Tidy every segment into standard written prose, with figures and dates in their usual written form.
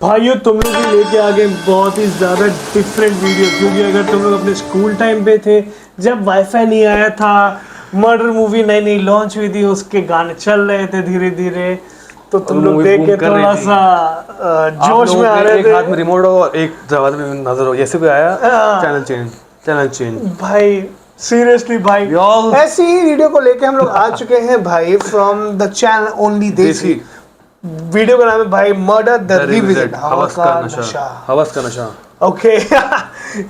भाइयों तुम लोग भी लेके आ गए बहुत ही ज़्यादा डिफरेंट वीडियो, क्योंकि अगर तुम लोग अपने स्कूल टाइम पे थे जब वाईफाई नहीं आया था, मर्डर मूवी नई नई लॉन्च हुई थी, उसके गाने चल रहे थे धीरे धीरे, तो तुम लोग देख के थोड़ा सा जोश में आ रहे थे। एक हाथ में रिमोट हो, एक जगह में नजर हो, ऐसे भी आया। चैनल चेंज भाई सीरियसली भाई, ऐसी ही वीडियो को लेके हम लोग आ चुके हैं भाई फ्रॉम द चैनल ओनली देसी। वीडियो का नाम है भाई मर्डर द रिविजिट, हवस का नशा। ओके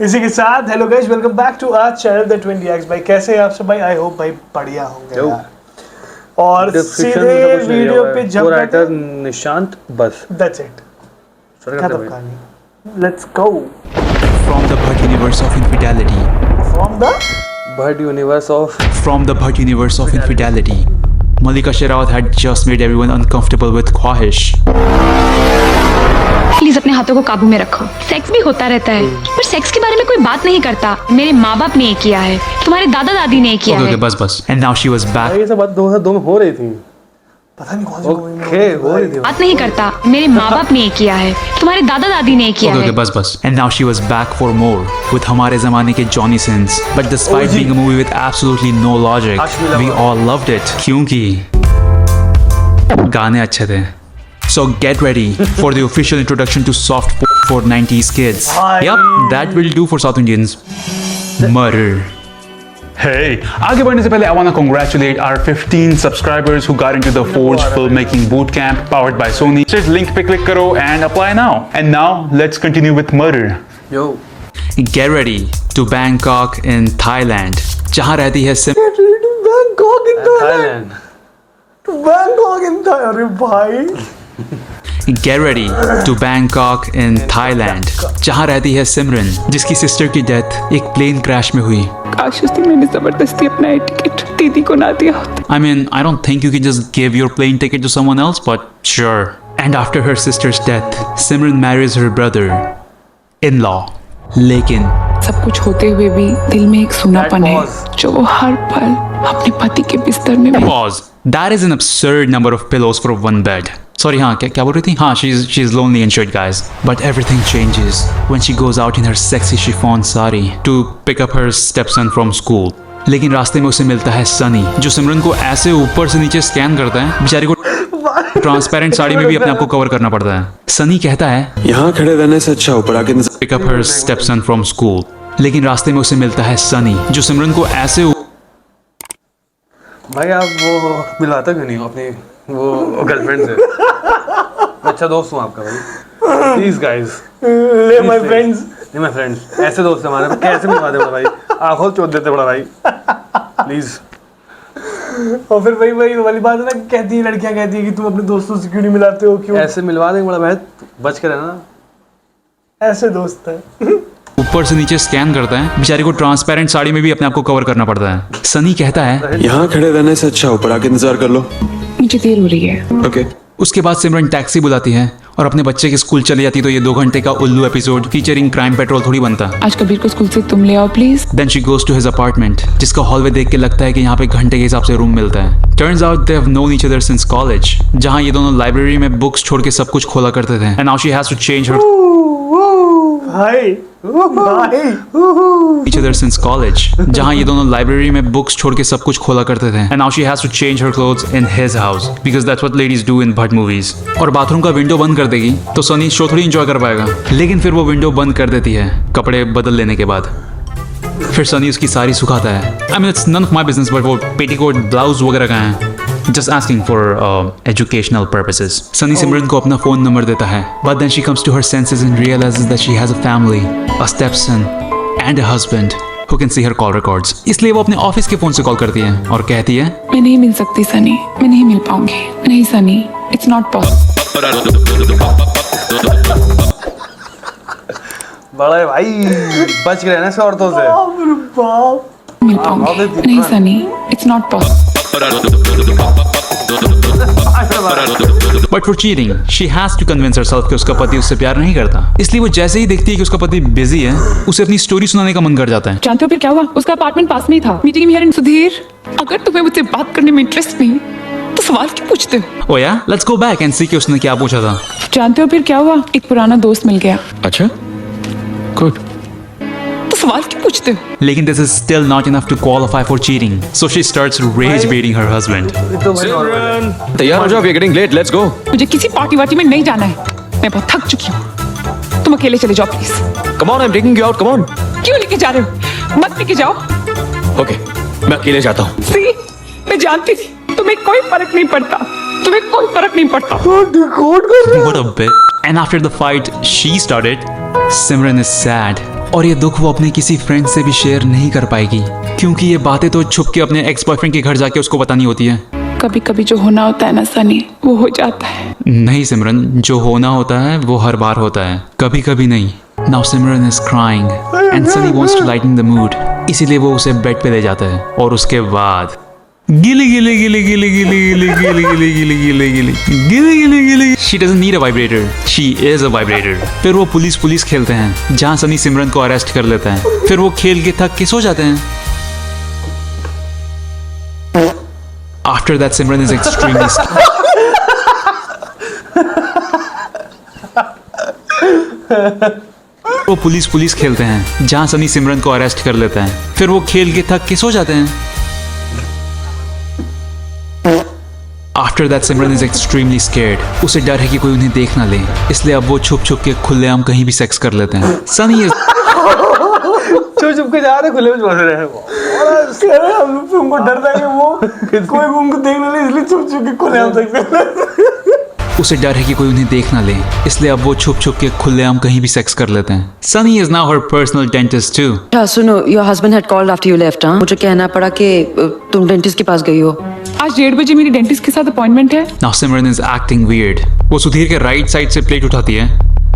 इसी के साथ hello guys, welcome back to our channel the 20x। भाई कैसे हैं आप सब भाई? आई होप भाई बढ़िया होंगे यार। और सीधे वीडियो पे जंप करते हैं। निशांत बस दैट्स इट, खत्म कहानी। Let's go. From the Bhatt universe of infidelity. From the bird universe of From the Bhatt universe of infidelity. Malika Sherawat had just made everyone uncomfortable with ख्वाहिश. Please अपने हाथों को काबू में रखो। सेक्स भी होता रहता है, पर सेक्स के बारे में कोई बात नहीं करता। मेरे माँ बाप ने ये किया है, तुम्हारे दादा दादी ने ये किया है। बस। And now she was back. ये सब बात 2002 में हो रही थी, पता नहीं कौन सी मूवी में हो रही थी। बात नहीं करता। मेरे माँ बाप ने ये किया है, तुम्हारे दादा दादी ने ये किया है। बस. And now she was back for more with हमारे ज़माने के Johnny Sins. But despite being a movie with absolutely no logic, we all loved it. क्योंकि गाने अच्छे थे. So get ready for the official introduction to soft for 90s kids. Yup, that will do for South Indians. Murder. Hey, आगे बढ़ने से पहले I want to congratulate our 15 subscribers who got into the Forge Filmmaking Bootcamp powered by Sony. Just link पे click करो and apply now. And now let's continue with Murder. Yo, Get ready to Bangkok in Thailand. जहाँ रहती है Bangkok in Thailand. Bangkok in Thailand. अरे भाई Get ready to Bangkok in Thailand. जहाँ रहती है सिमरन, जिसकी सिस्टर की डेथ एक प्लेन क्रैश में हुई. काश उस दिन मैंने जबरदस्ती अपना टिकट दीदी को ना दिया होता। I mean, I don't think you can just give your plane ticket to someone else, but sure. And after her sister's death, Simran marries her brother-in-law. लेकिन सब कुछ होते हुए भी दिल में एक सूनापन है जो वो हर पल अपने पति के बिस्तर में pause. That is an absurd number of pillows for one bed. Sorry, हाँ क्या बोल रही थी? हाँ, she's lonely and shit, guys. But everything changes when she goes out in her sexy chiffon sari to pick up her stepson from school. लेकिन रास्ते में उसे मिलता है सनी, जो सिमरन को ऐसे ऊपर से नीचे स्कैन करता है, बेचारी को ट्रांसपेरेंट साड़ी में भी अपने आप को कवर करना पड़ता है. सनी कहता है यहाँ खड़े रहने से अच्छा ऊपर आके pick up her stepson from school. लेकिन रास्ते में उसे मिलता है सनी, जो सिमरन को ऐसे भाई आप वो मिलाते क्यों नहीं हो अपनी वो गर्लफ्रेंड से? अच्छा दोस्त हूँ आपका भाई, प्लीज गाइस ले माय फ्रेंड्स। नहीं माय फ्रेंड्स, ऐसे दोस्त हमारे कैसे मिलवा दे बड़ा भाई, आंखों चोट देते बड़ा भाई, प्लीज। और फिर वही वाली बात है ना, कहती है लड़कियां कहती है कि तुम अपने दोस्तों से क्यों नहीं मिलाते हो, क्यों? ऐसे मिलवा देंगे बड़ा भाई, बच के रहना। ऐसे दोस्त है। ऊपर से नीचे स्कैन करता है, बेचारी को ट्रांसपेरेंट साड़ी में भी अपने आप को कवर करना पड़ता है. सनी कहता है यहाँ खड़े रहने से अच्छा ऊपर आके इंतजार कर लो। मुझे देर हो रही है। ओके। उसके बाद सिमरन टैक्सी बुलाती है और अपने बच्चे के स्कूल चले जाती, तो ये 2 घंटे का उल्लू एपिसोड फीचरिंग क्राइम पेट्रोल थोड़ी बनता. आज कबीर को स्कूल से तुम ले आओ please. Then she goes to his apartment, जिसका हॉलवे देख के लगता है कि यहाँ पे घंटे के हिसाब से रूम मिलता है. Turns out they have known each other since college, जहाँ ये दोनों लाइब्रेरी में बुक्स छोड़ के सब कुछ खोला करते थे. And now she has to change her each other since college, जहाँ ये दोनों लाइब्रेरी में बुक्स छोड़ के सब कुछ खोला करते थे. And now she has to change her clothes in his house because that's what ladies do in Bhatt movies. और बाथरूम का विंडो बंद कर देगी तो सनी शो थोड़ी एंजॉय कर पाएगा. लेकिन फिर वो विंडो बंद कर देती है कपड़े बदल लेने के बाद. फिर सनी उसकी साड़ी सुखाता है. I mean it's none of my business, but वो पेटीकोट ब्लाउज वगैरह कहाँ है? Just asking for educational purposes. Sunny सिमरन को अपना फोन नंबर देता है, but then she comes to her senses and realizes that she has a family, a stepson, and a husband who can see her call records. इसलिए वो अपने office के phone से call करती है और कहती है मैं नहीं मिल सकती सनी, मैं नहीं मिल पाऊंगी। नहीं सनी, इट्स नॉट पॉसिबल। बड़ा भाई बच के रहना से औरतों से। मिल पाऊंगी। नहीं Sunny, it's not possible. But for cheating, she has to convince herself कि उसका पति उससे प्यार नहीं करता. इसलिए वो जैसे ही देखती है कि उसका पति बिजी है, उसे अपनी स्टोरी सुनाने का मन कर जाता है. जानते हो फिर क्या हुआ? उसका अपार्टमेंट पास में ही था. मीटिंग में सुधीर, अगर तुम्हें मुझसे बात करने में इंटरेस्ट नहीं तो सवाल क्यों पूछते हो? ओ या लेट्स गो बैक एंड सी कि उसने क्या पूछा था. जानते हो फिर क्या हुआ? एक पुराना दोस्त मिल गया. अच्छा गुड. तो सवाल क्यों पूछते हो? लेकिन this is still not enough to qualify for cheating. So she starts rage baiting her husband. तैयार हो जाओ, we are getting late, let's go. मुझे किसी पार्टी वार्टी में नहीं जाना है. मैं बहुत थक चुकी हूँ. तुम अकेले चले जाओ please. Come on, I am taking you out, come on. क्यों लेके जा रहे हो? मत लेके जाओ. ओके, मैं अकेले जाता हूँ. सी, मैं जानती थी तुम्हें कोई फर्क नहीं पड़ता. तुम्हें कोई फर्क नहीं पड़ता. What a bit. And after the fight she started, Simran is sad. और ये दुख वो अपने किसी फ्रेंड से भी शेयर नहीं कर पाएगी क्योंकि ये बातें तो छुप के अपने एक्स बॉयफ्रेंड के घर जाके उसको बतानी होती है. कभी कभी जो होना होता है ना सनी, वो हो जाता है. नहीं सिमरन, जो होना होता है वो हर बार होता है, कभी कभी नहीं. Now Simran is crying and Sunny wants to lighten the mood. इसीलिए वो उसे बेड पे ले जाता है और उसके बाद गिली गिली गिली गिली गिली गिली गिली गिली गिली गिली गिली गिली गिली गिली. She doesn't need a vibrator. She is a vibrator. फिर वो पुलिस खेलते हैं जहाँ सनी सिमरन को अरेस्ट कर लेता है. फिर वो खेल के थक के सो जाते हैं. After that Simran is extremely scared. वो पुलिस खेलते हैं जहाँ सनी सिमरन को अरेस्ट कर लेता है. फिर वो खेल के थक के सो जाते हैं. After that Simran is extremely scared. उसे डर है कि कोई उन्हें देख ना ले, इसलिए अब वो छुप के खुलेआम कहीं भी सेक्स कर लेते हैं. Sunny is चुप के जा रहे, खुले में बस रहे हैं वो. कह रहे हैं हम लोग तुमको डर था कि वो कोई उनको देख ना ले, इसलिए छुप के खुलेआम सेक्स कर लेते हैं. उसे डर है कि कोई उन्हें देख ना ले, इसलिए अब वो छुप के खुलेआम कहीं भी सेक्स कर लेते हैं. Sunny is now her personal dentist too. हाँ सुनो, your husband had called after you left. हाँ, मुझे कहना पड़ा कि तुम डेंटिस्ट के पास गई हो. आज 1:30 बजे मेरी डेंटिस्ट के साथ अपॉइंटमेंट है. Now Simran is acting weird. वो सुधीर के राइट साइड से प्लेट उठाती है,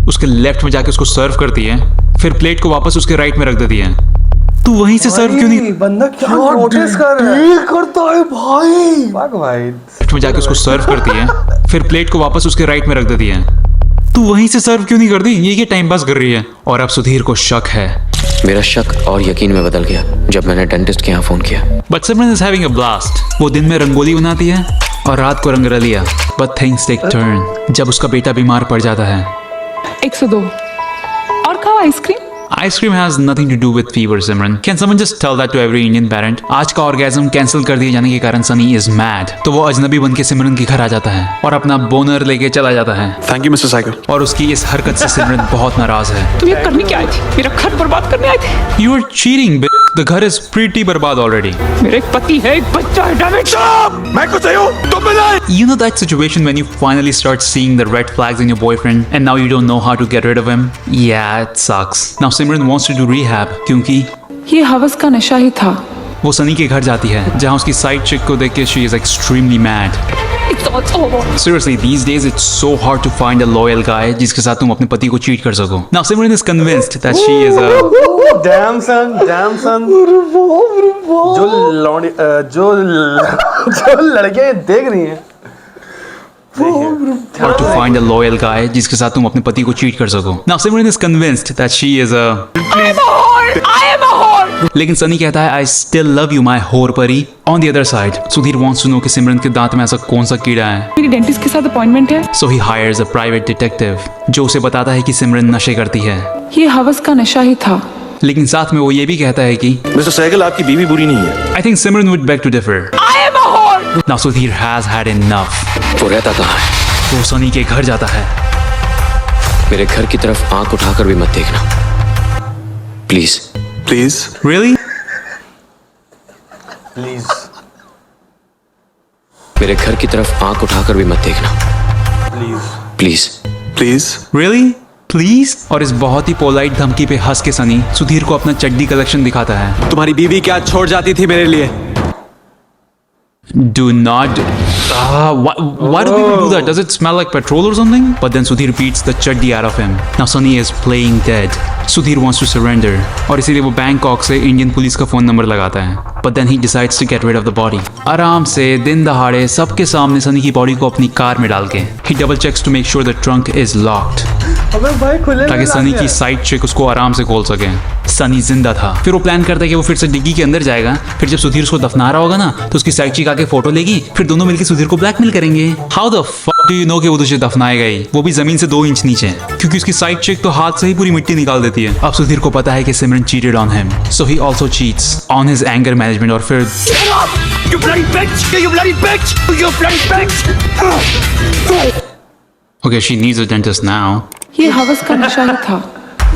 उसके लेफ्ट में जाके उसको सर्व करती है, फिर प्लेट को वापस उसके राइट में रख देती है. तू वहीं से सर्व क्यों नहीं? बंदा क्या नोटिस कर रहा है? करता है भाई. भाई लेफ्ट में जाके उसको सर्व करती है, फिर प्लेट को वापस उसके राइट में रख देती है. तू वहीं से सर्व क्यों नहीं करती? ये टाइम पास कर रही है. और अब सुधीर को शक है. मेरा शक और यकीन में बदल गया जब मैंने डेंटिस्ट के यहाँ फोन किया. But Simran is having a blast. वो दिन में रंगोली बनाती है और रात को रंगरलिया. But things take turn. जब उसका बेटा बीमार पड़ जाता है. 102 और खाओ ice cream. Ice cream has nothing to do with fever, Simran. Can someone just tell that to every Indian parent? आज का orgasm कैंसिल कर दिए जाने के कारण Sunny is mad. तो वो अजनबी बन के सिमरन के घर आ जाता है और अपना बोनर लेके चला जाता है. Thank you mister cycle. और उसकी इस हरकत से सिमरन बहुत नाराज है. तुम ये करने क्या आई थी? मेरा घर बर्बाद करने आई थी. You are cheating, bitch. The घर is pretty बर्बाद already. मेरा एक पति है, एक बच्चा है. Damn it! मैं कुछ नहीं हूँ, तुम भी नहीं. You know that situation when you finally start seeing the red flags in your boyfriend and now you don't know how to get rid of him? Yeah, it sucks. Now Simran wants to do rehab क्योंकि ये हवस का नशा ही था. वो सनी के घर जाती है जहाँ उसकी साइड चिक को देख के she is extremely mad. It's all over. Seriously, these days it's so hard to find a loyal guy जिसके साथ तुम अपने पति को चीट कर सको. Now Simran is convinced that she is a damn son. जो लड़कियां देख रही हैं. or to find a loyal guy जिसके साथ तुम अपने पति को चीट कर सको. Now Simran is convinced that she is a I am a whore. I am a whore. लेकिन सनी कहता है I still love you my whore परी. On the other side, Sudhir wants to know कि सिमरन के दांत में ऐसा कौन सा कीड़ा है. मेरी डेंटिस्ट के साथ अपॉइंटमेंट है. So he hires a private detective जो उसे बताता है कि सिमरन नशे करती है. ये हवस का नशा ही था. लेकिन साथ में वो ये भी कहता है कि मिस्टर साइकिल, आपकी बीवी बुरी नहीं है. I think Simran would beg to differ. I am a whore. Now Sudhir has had enough. वो रहता कहाँ है? वो सनी के घर जाता है. मेरे घर की तरफ आंख उठाकर भी मत देखना, प्लीज. प्लीज. Really? प्लीज. मेरे घर की तरफ आंख उठाकर भी मत देखना, प्लीज. प्लीज. Really? Please? और इस बहुत ही पोलाइट धमकी पे हंस के सनी सुधीर को अपना चड्डी कलेक्शन दिखाता है. तुम्हारी बीवी क्या छोड़ जाती थी मेरे लिए? Do not. Why do people do that? Does it smell like petrol or something? But then Sudhir beats the chaddi out of him. Now Sunny is playing dead. Sudhir wants to surrender. और इसीलिए वो Bangkok से Indian police का phone number लगाता है. but then he decides to get rid of the body. आराम से दिन दहाड़े सबके सामने सनी की बॉडी को अपनी कार में डाल के he double checks to make sure the trunk is locked. अबे भाई खुले ताकि सनी की साइड चिक उसको आराम से खोल सके. सनी जिंदा था. फिर वो प्लान करता है कि वो फिर से डिग्गी के अंदर जाएगा. फिर जब सुधीर उसको दफना रहा होगा ना तो उसकी साइड चिक आके फोटो लेगी. फिर दोनों मिलकर सुधीर को ब्लैकमेल करेंगे. How the fuck do you know कि वो तुझे दफनाएगा ही, वो भी जमीन से 2 इंच नीचे, क्योंकि उसकी साइड चिक तो हाथ से ही पूरी मिट्टी निकाल देती है. अब सुधीर को पता है कि Simran cheated on him, so he also cheats on his anger management. और फिर You bloody bitch! You bloody bitch! You bloody bitch! okay, she needs a dentist now. ये हवस का नशा ही था.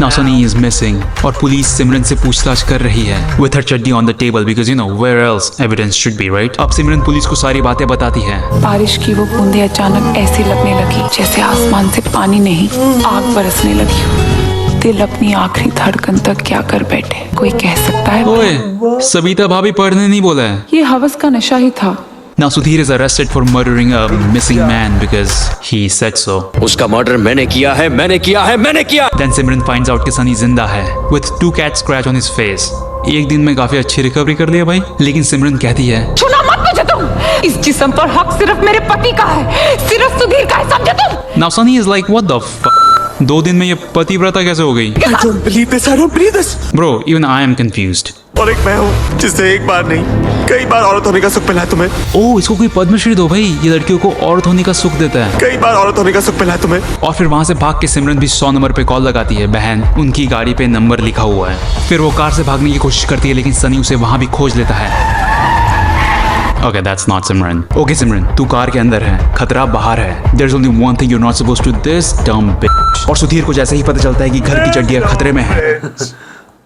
Now Sunny is missing और पुलिस सिमरन से पूछताछ कर रही है with her चड्डी on the table because you know where else evidence should be, right? अब सिमरन पुलिस को सारी बातें बताती है. बारिश की वो बूंदें अचानक ऐसे लगने लगी जैसे आसमान से पानी नहीं आग बरसने लगी हो. दिल अपनी आखिरी धड़कन तक क्या कर बैठे, कोई कह सकता है? ओए, सबिता भाभी पढ़ने नहीं बोला है. ये हवस का नशा ही था. Now Sudhir is arrested for murdering a missing man because he said so. उसका मर्डर मैंने किया है, मैंने किया है, मैंने किया. Then Simran finds out कि सनी जिंदा है with 2 cat scratch on his face. एक दिन में काफी अच्छी रिकवरी कर लिया भाई. लेकिन सिमरन कहती है छूना मत मुझे तुम. इस जिस्म पर हक सिर्फ मेरे पति का है, सिर्फ सुधीर का है, समझे तुम? Now Sunny is like what the fuck? 2 दिन में ये पतिव्रता कैसे हो गई? I don't believe this. I don't believe this. Bro, even I am confused. और एक मैं हूँ जिसने एक बार नहीं कई बार औरत होने का सुख मिला है तुम्हें. ओह, इसको कोई पद्मश्री दो भाई. ये लड़कियों को औरत होने का सुख देता है. कई बार औरत होने का सुख मिला है तुम्हें. और फिर वहां से भाग के सिमरन भी 100 नंबर पे कॉल लगाती है. बहन, उनकी गाड़ी पे नंबर लिखा हुआ है. फिर वो कार से भागने की कोशिश करती है लेकिन सनी उसे वहां भी खोज लेता है. Okay, that's not Simran. Okay, Simran, तू कार के अंदर है, खतरा बाहर है. There's only one thing you're not supposed to do, this dumb bitch. और सुधीर को जैसे ही पता चलता है कि घर की चड्डियां खतरे में है.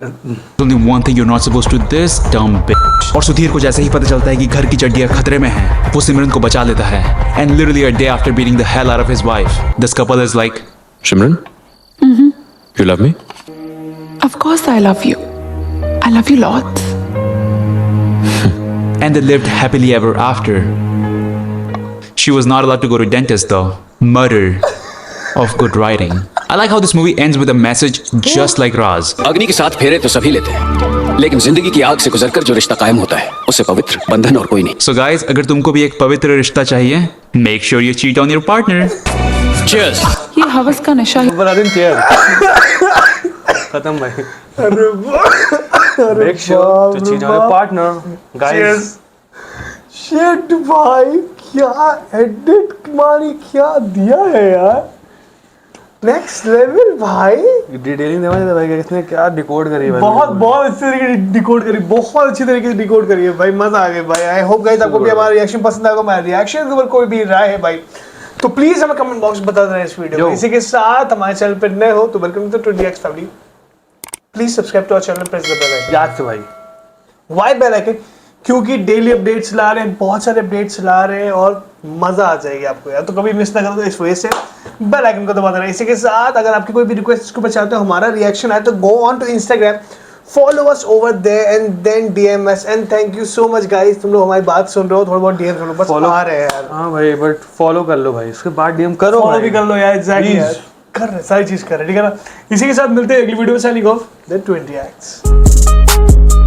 There's only one thing you're not supposed to do, this dumb bitch. और सुधीर को जैसे ही पता चलता है कि घर की चड्डियां खतरे में है, वो सिमरन को बचा लेता है. And literally a day after beating the hell out of his wife, this couple is like, Simran? You love me? Of course I love you. I love you lots. and they lived happily ever after. She was not allowed to go to dentist though. Murder of good writing. I like how this movie ends with a message just like Raz. अग्नि के साथ फेरे तो सभी लेते हैं, लेकिन जिंदगी की आग से गुजरकर जो रिश्ता कायम होता है उससे पवित्र बंधन और कोई नहीं. So guys, अगर तुमको भी एक पवित्र रिश्ता चाहिए, make sure you cheat on your partner. Cheers. ये हवस का नशा ही. खत्म भाई. अरे Make sure to cheat on your partner, guys. Shit भाई, क्या एडिट मारी क्या दिया है यार, नेक्स्ट लेवल भाई. डिटेलिंग देना भाई, किसने क्या डिकोड करी है भाई. बहुत अच्छी तरीके से डिकोड करी, बहुत अच्छी तरीके से डिकोड करी है भाई. मजा आ गया भाई. आई होप गाइस आपको भी हमारा रिएक्शन पसंद आएगा. हमारा रिएक्शन के ऊपर कोई भी राय है भाई तो प्लीज हमें कमेंट बॉक्स में बता देना इस वीडियो में. इसी के साथ हमारे चैनल पर नए हो तो welcome to 20x family. Please subscribe to our channel, press the bell icon. याद से भाई, व्हाई बेल आइकन? क्योंकि डेली अपडेट्स ला रहे हैं, बहुत सारे अपडेट्स ला रहे हैं और मजा आ जाएगी आपको यार. तो कभी मिस ना करो, तो इस वजह से बेल आइकन को दबा देना. इसी के साथ अगर आपकी कोई भी रिक्वेस्ट इसके ऊपर चाहते हो हमारा रिएक्शन आए तो go on to Instagram, follow us over there and then DM us. And thank you so much guys, तुम लोग हमारी बात सुन रहे हो, थोड़ा बहुत डीएम करो, बस Follow. आ रहे हैं यार. हाँ भाई, बट फॉलो कर लो भाई, उसके बाद डीएम करो. फॉलो भी कर लो यार. Exactly Please. यार, कर रहे सारी चीज कर रहे, ठीक है ना. इसी के साथ मिलते हैं अगली वीडियो में. Signing off the 20x.